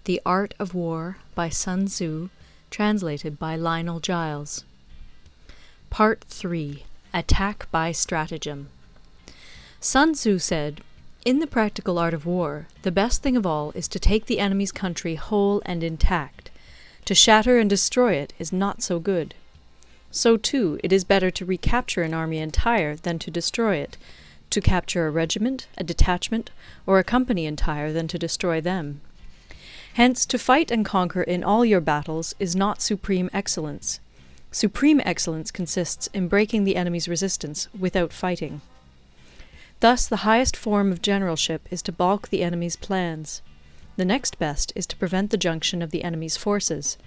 The Art of War by Sunzi, translated by Lionel Giles. Part 3. Attack by Stratagem. Sunzi said, "In the practical art of war, the best thing of all is to take the enemy's country whole and intact. To shatter and destroy it is not so good. So too, it is better to recapture an army entire than to destroy it, to capture a regiment, a detachment, or a company entire than to destroy them. Hence, to fight and conquer in all your battles is not supreme excellence. Supreme excellence consists in breaking the enemy's resistance without fighting. Thus, the highest form of generalship is to balk the enemy's plans. The next best is to prevent the junction of the enemy's forces.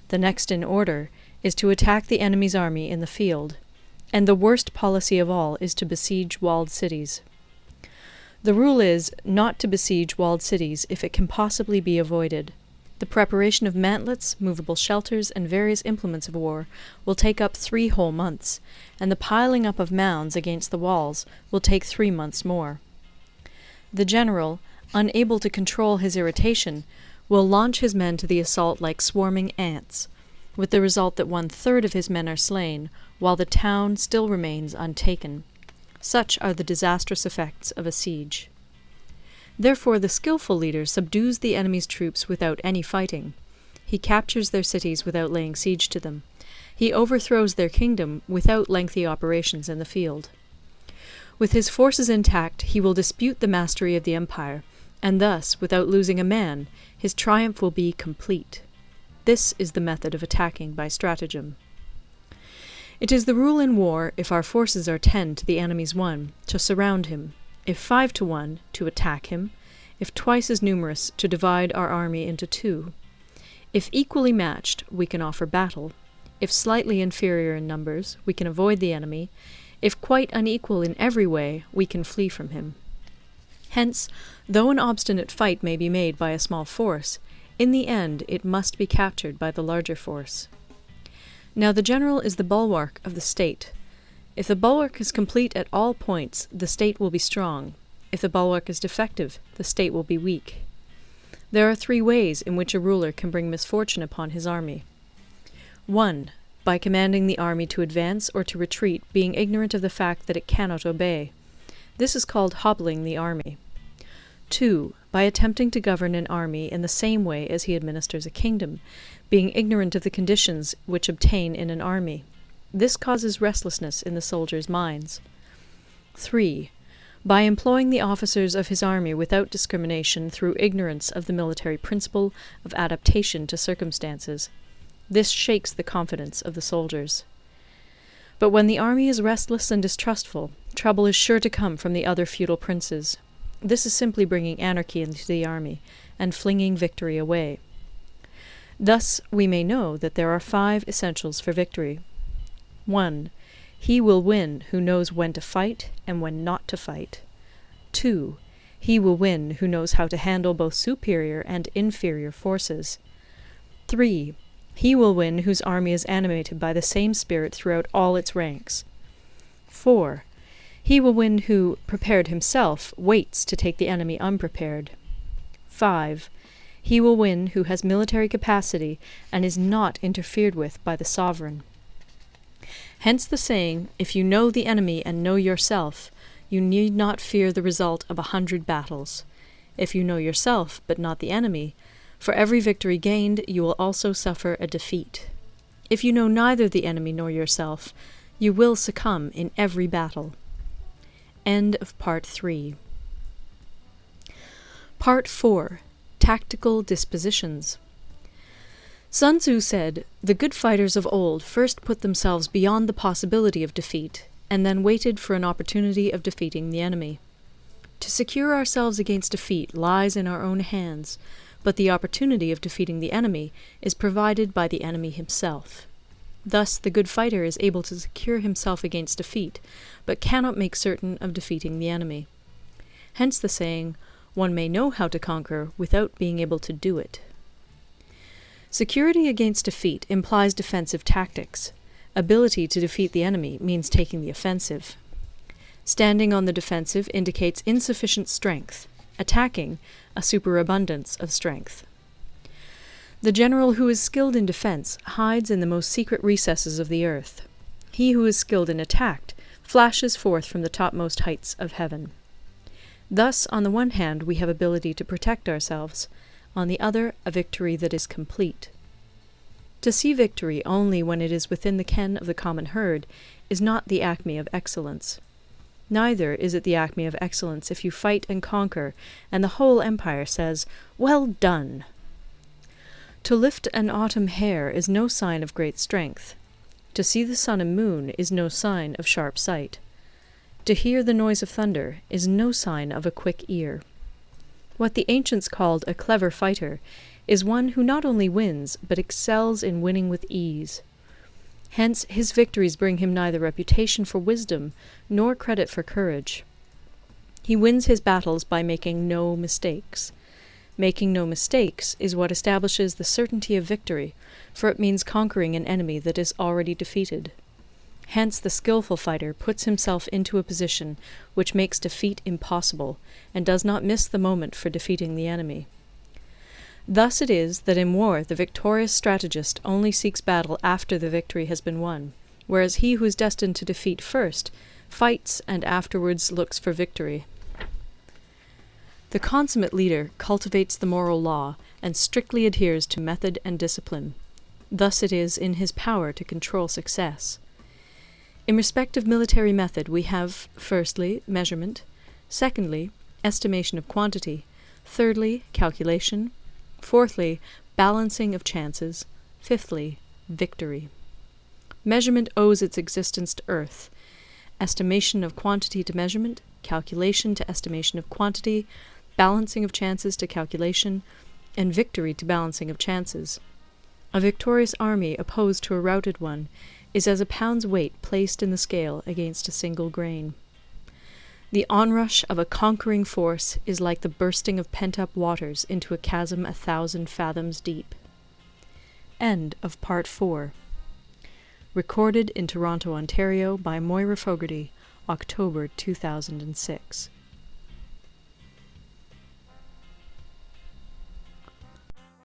The next in order is to attack the enemy's army in the field. And the worst policy of all is to besiege walled cities. The rule is not to besiege walled cities if it can possibly be avoided. The preparation of mantlets, movable shelters, and various implements of war will take up 3 whole months, and the piling up of mounds against the walls will take 3 months more. The general, unable to control his irritation, will launch his men to the assault like swarming ants, with the result that 1/3 of his men are slain, while the town still remains untaken. Such are the disastrous effects of a siege. Therefore the skilful leader subdues the enemy's troops without any fighting. He captures their cities without laying siege to them. He overthrows their kingdom without lengthy operations in the field. With his forces intact, he will dispute the mastery of the empire, and thus, without losing a man, his triumph will be complete. This is the method of attacking by stratagem. It is the rule in war, if our forces are 10 to the enemy's 1, to surround him; if 5 to 1, to attack him; if twice as numerous, to divide our army into 2. If equally matched, we can offer battle; if slightly inferior in numbers, we can avoid the enemy; if quite unequal in every way, we can flee from him. Hence, though an obstinate fight may be made by a small force, in the end it must be captured by the larger force. Now the general is the bulwark of the state. If the bulwark is complete at all points, the state will be strong. If the bulwark is defective, the state will be weak. There are 3 ways in which a ruler can bring misfortune upon his army. 1. By commanding the army to advance or to retreat, being ignorant of the fact that it cannot obey. This is called hobbling the army. 2. By attempting to govern an army in the same way as he administers a kingdom, being ignorant of the conditions which obtain in an army. This causes restlessness in the soldiers' minds. 3. By employing the officers of his army without discrimination through ignorance of the military principle of adaptation to circumstances. This shakes the confidence of the soldiers. But when the army is restless and distrustful, trouble is sure to come from the other feudal princes. This is simply bringing anarchy into the army, and flinging victory away. Thus we may know that there are 5 essentials for victory. 1. He will win who knows when to fight and when not to fight. 2. He will win who knows how to handle both superior and inferior forces. 3. He will win whose army is animated by the same spirit throughout all its ranks. 4. He will win who, prepared himself, waits to take the enemy unprepared. 5. He will win who has military capacity and is not interfered with by the sovereign. Hence the saying, if you know the enemy and know yourself, you need not fear the result of 100 battles. If you know yourself, but not the enemy, for every victory gained you will also suffer a defeat. If you know neither the enemy nor yourself, you will succumb in every battle. End of Part 3. Part 4. Tactical Dispositions. Sunzi said, "The good fighters of old first put themselves beyond the possibility of defeat, and then waited for an opportunity of defeating the enemy. To secure ourselves against defeat lies in our own hands, but the opportunity of defeating the enemy is provided by the enemy himself. Thus the good fighter is able to secure himself against defeat, but cannot make certain of defeating the enemy. Hence the saying, one may know how to conquer without being able to do it." Security against defeat implies defensive tactics. Ability to defeat the enemy means taking the offensive. Standing on the defensive indicates insufficient strength. Attacking, a superabundance of strength. The general who is skilled in defence hides in the most secret recesses of the earth. He who is skilled in attack flashes forth from the topmost heights of heaven. Thus, on the one hand, we have ability to protect ourselves, on the other, a victory that is complete. To see victory only when it is within the ken of the common herd is not the acme of excellence. Neither is it the acme of excellence if you fight and conquer, and the whole empire says, "Well done!" To lift an autumn hair is no sign of great strength. To see the sun and moon is no sign of sharp sight. To hear the noise of thunder is no sign of a quick ear. What the ancients called a clever fighter is one who not only wins, but excels in winning with ease. Hence his victories bring him neither reputation for wisdom nor credit for courage. He wins his battles by making no mistakes. Making no mistakes is what establishes the certainty of victory, for it means conquering an enemy that is already defeated. Hence the skillful fighter puts himself into a position which makes defeat impossible, and does not miss the moment for defeating the enemy. Thus it is that in war the victorious strategist only seeks battle after the victory has been won, whereas he who is destined to defeat first fights and afterwards looks for victory. The consummate leader cultivates the moral law and strictly adheres to method and discipline. Thus it is in his power to control success. In respect of military method we have, firstly, measurement, secondly, estimation of quantity, thirdly, calculation, fourthly, balancing of chances, fifthly, victory. Measurement owes its existence to earth, estimation of quantity to measurement, calculation to estimation of quantity, balancing of chances to calculation, and victory to balancing of chances. A victorious army opposed to a routed one is as a pound's weight placed in the scale against a single grain. The onrush of a conquering force is like the bursting of pent-up waters into a chasm 1,000 fathoms deep. End of Part 4. Recorded in Toronto, Ontario by Moira Fogarty, October 2006.